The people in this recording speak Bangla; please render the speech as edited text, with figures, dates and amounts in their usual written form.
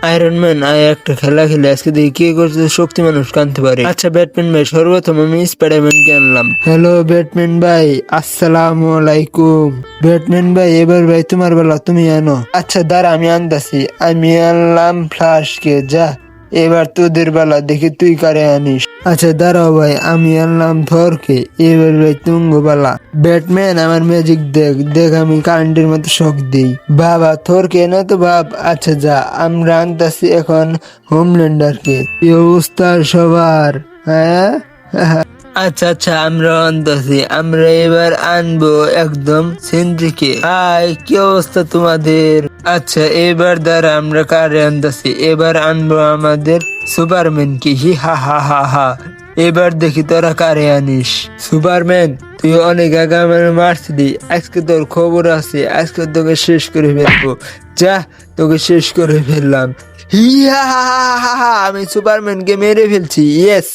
আয়রন ম্যান একটা খেলা খেলে আজকে দেখি কি করছে শক্তি মানুষ কানতে পারে। আচ্ছা ব্যাটম্যান ভাই, সর্বপ্রথম আমি স্পাইডারম্যানকে আনলাম। হ্যালো ব্যাটম্যান ভাই, আসসালামু আলাইকুম। ব্যাটম্যান ভাই এবার ভাই তোমার বেলা, তুমি আনো। আচ্ছা দাঁড়া আমি আনতাছি। আমি আনলাম ফ্লাশকে, যা এবার তোদের বেলা, দেখি তুই কারে আনিস। আচ্ছা দাঁড়াও ভাই, আমি আনলাম থরকে, এবার ভাই তুঙ্গ বেলা। ব্যাটম্যান আমার ম্যাজিক দেখ দেখ, আমি কারেন্টের মতো শক দিই। বাবা থরকে না তো বাপ। আচ্ছা যা, আমরা আনতাছি এখন হোমল্যান্ডারকে। কি অবস্থা সবার? হ্যাঁ আচ্ছা আচ্ছা, আমরা আনতাছি। আমরা এবার আনবো একদম সেন্ট্রিকে। হাই, কি অবস্থা তোমাদের? আচ্ছা এবার দ্বারা আমরা কারে আনতাছি, এবার আনবো আমাদের সুপারম্যান কি। হি হা হা হা হা। এবার দেখি তোরা কারে আনিস। সুপারম্যান তুই অনেক আগে আমার মারছিলি, আজকে তোর খবর আছে, আজকে তোকে শেষ করে ফেলবো। যা, তোকে শেষ করে ফেললাম। হি হা হা হা হা হা, আমি সুপারম্যানকে মেরে ফেলছি। ইয়েস।